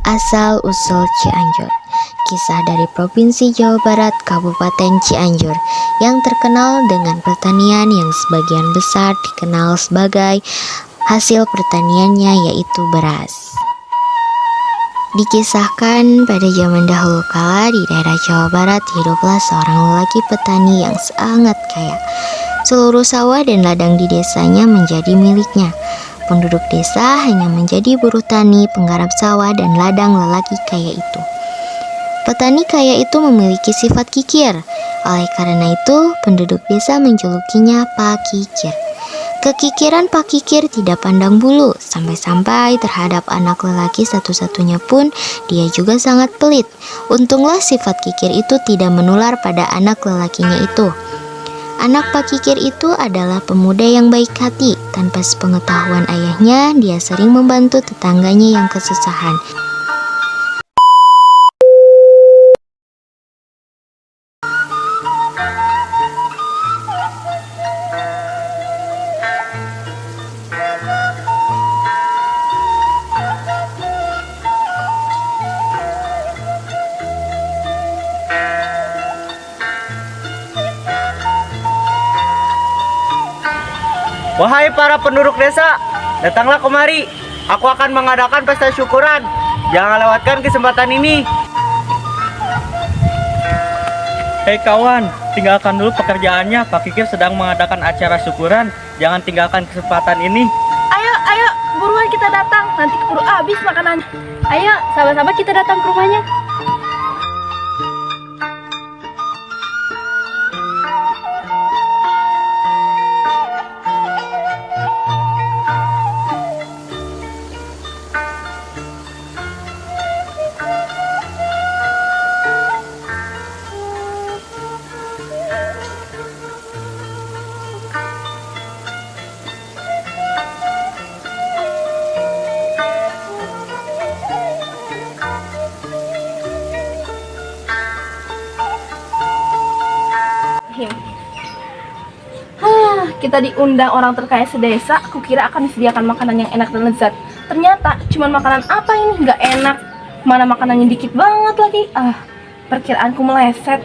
Asal-usul Cianjur. Kisah dari Provinsi Jawa Barat, Kabupaten Cianjur, yang terkenal dengan pertanian yang sebagian besar dikenal sebagai hasil pertaniannya, yaitu beras. Dikisahkan pada zaman dahulu kala di daerah Jawa Barat hiduplah seorang lelaki petani yang sangat kaya. Seluruh sawah dan ladang di desanya menjadi miliknya. Penduduk desa hanya menjadi buruh tani, penggarap sawah dan ladang lelaki kaya itu. Petani kaya itu memiliki sifat kikir. Oleh karena itu, penduduk desa menjulukinya Pak Kikir. Kekikiran Pak Kikir tidak pandang bulu, sampai-sampai terhadap anak lelaki satu-satunya pun dia juga sangat pelit. Untunglah sifat kikir itu tidak menular pada anak lelakinya itu. Anak Pak Kikir itu adalah pemuda yang baik hati. Tanpa sepengetahuan ayahnya, dia sering membantu tetangganya yang kesusahan. Wahai para penduduk desa, datanglah kemari. Aku akan mengadakan pesta syukuran. Jangan lewatkan kesempatan ini. Hei kawan, tinggalkan dulu pekerjaannya. Pak Kikir sedang mengadakan acara syukuran. Jangan tinggalkan kesempatan ini. Ayo, buruan kita datang. Nanti keburu habis makanannya. Ayo, sahabat-sahabat kita datang ke rumahnya. Kita diundang orang terkaya sedesa, aku kira akan disediakan makanan yang enak dan lezat. Ternyata cuman makanan apa ini, nggak enak. Mana makanannya dikit banget lagi. Perkiraanku meleset.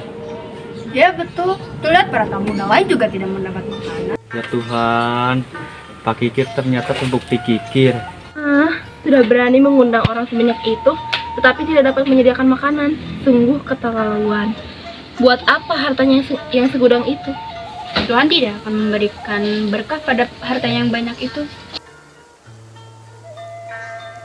Ya betul, tuh lihat para tamu lain juga tidak mendapat makanan. Ya Tuhan, Pak Kikir ternyata terbukti kikir. Sudah berani mengundang orang sebanyak itu, tetapi tidak dapat menyediakan makanan. Sungguh keterlaluan. Buat apa hartanya yang segudang itu? Tuhan tidak akan memberikan berkah pada harta yang banyak itu.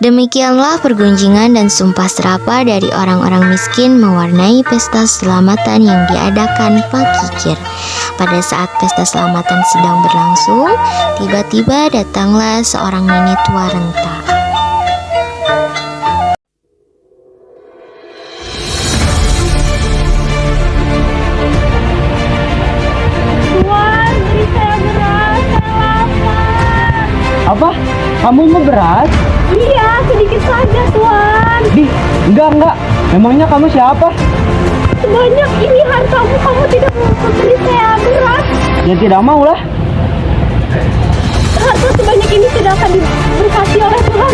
Demikianlah pergunjingan dan sumpah serapah dari orang-orang miskin mewarnai pesta selamatan yang diadakan Pak Kikir. Pada saat pesta selamatan sedang berlangsung, tiba-tiba datanglah seorang nenek tua renta. Apa? Kamu mau beras? Iya, sedikit saja Tuan. Enggak. Memangnya kamu siapa? Sebanyak ini hartamu, kamu tidak mau memberi saya beras. Ya tidak mau lah. Harta sebanyak ini tidak akan diberkati oleh Tuhan.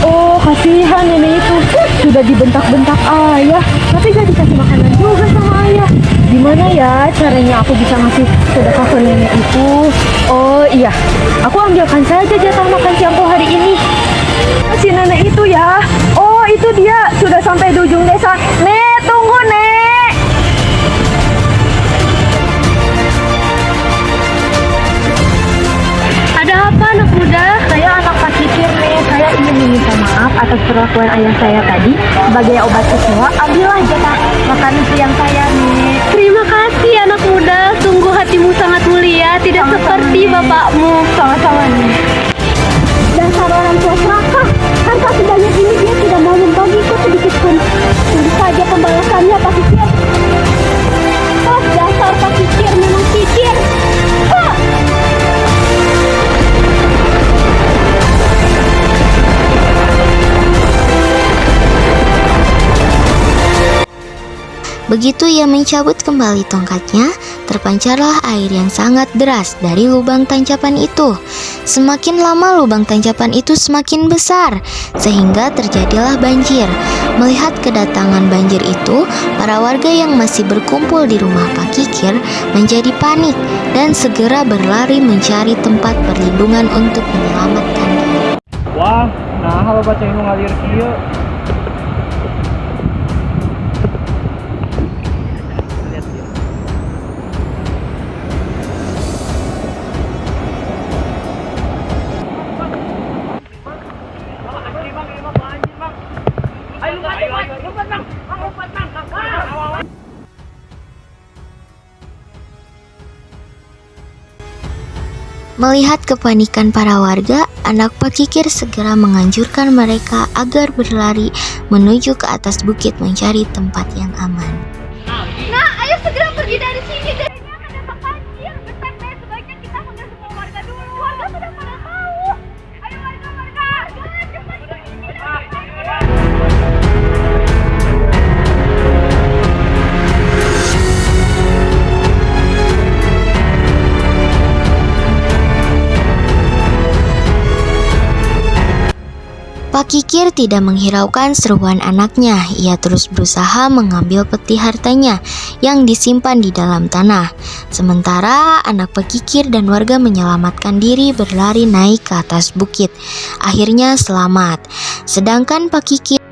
Oh, kasihan nenek itu. Sudah dibentak-bentak ayah, tapi gak dikasih makanan juga sama ayah. Gimana ya caranya aku bisa ngasih sedekah ke nenek itu? Oh iya, aku ambilkan saja jatah makan siangku hari ini. Si nenek itu ya. Oh, itu dia sudah sampai di ujung desa. Nek, tunggu Nek. Ada apa anak muda? Saya anak Pak Kikir Nek. Saya ingin meminta maaf atas perlakuan ayah saya tadi. Sebagai obat kecewa, ambillah jatah makan siang saya nih. Terima kasih anak muda. Sungguh hatimu sangat mulia. Tidak seperti bapakmu. Sama-sama nih. Dasar orang tua serakah. Harta sebanyak ini dia tidak mau membagiku sedikit pun. Tunggu saja pembalasannya Pak Kikir. Oh, dasar Pak Kikir memang kikir. Begitu ia mencabut kembali tongkatnya, terpancarlah air yang sangat deras dari lubang tancapan itu. Semakin lama lubang tancapan itu semakin besar, sehingga terjadilah banjir. Melihat kedatangan banjir itu, para warga yang masih berkumpul di rumah Pak Kikir menjadi panik dan segera berlari mencari tempat perlindungan untuk menyelamatkan diri. Wah, nah kalau baca yang ngalir kieu. Melihat kepanikan para warga, anak Pak Kikir segera menganjurkan mereka agar berlari menuju ke atas bukit mencari tempat yang aman. Nah, ayo segera pergi dari sini. Kayaknya akan datang banjir. Bentar deh, sebaiknya kita undang semua warga dulu. Warga sudah pada tahu. Ayo warga. Cepat ke sini. Pak Kikir tidak menghiraukan seruan anaknya. Ia terus berusaha mengambil peti hartanya yang disimpan di dalam tanah. Sementara anak Pak Kikir dan warga menyelamatkan diri berlari naik ke atas bukit. Akhirnya selamat. Sedangkan Pak Kikir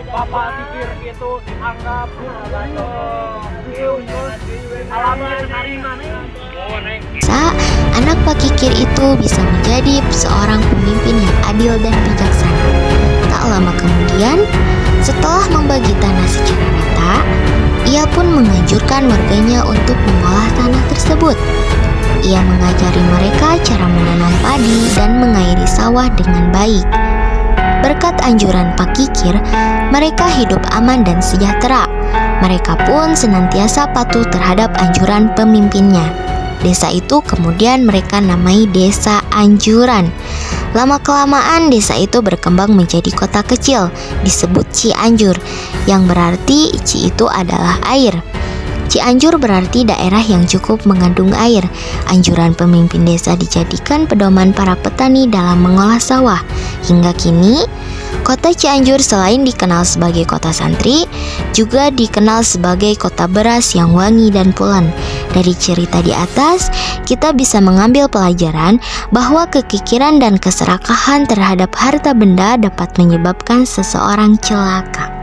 Bapak pikir itu dianggap alamnya terima nih. anak Pak Kikir itu bisa menjadi seorang pemimpin yang adil dan bijaksana. Tak lama kemudian, setelah membagi tanah secara rata, ia pun menganjurkan warganya untuk mengolah tanah tersebut. Ia mengajari mereka cara menanam padi dan mengairi sawah dengan baik. Berkat anjuran Pak Kikir, mereka hidup aman dan sejahtera. Mereka pun senantiasa patuh terhadap anjuran pemimpinnya. Desa itu kemudian mereka namai Desa Anjuran. Lama-kelamaan desa itu berkembang menjadi kota kecil, disebut Cianjur, yang berarti Ci itu adalah air. Cianjur berarti daerah yang cukup mengandung air. Anjuran pemimpin desa dijadikan pedoman para petani dalam mengolah sawah. Hingga kini, kota Cianjur selain dikenal sebagai kota santri, juga dikenal sebagai kota beras yang wangi dan pulen. Dari cerita di atas, kita bisa mengambil pelajaran bahwa kekikiran dan keserakahan terhadap harta benda dapat menyebabkan seseorang celaka.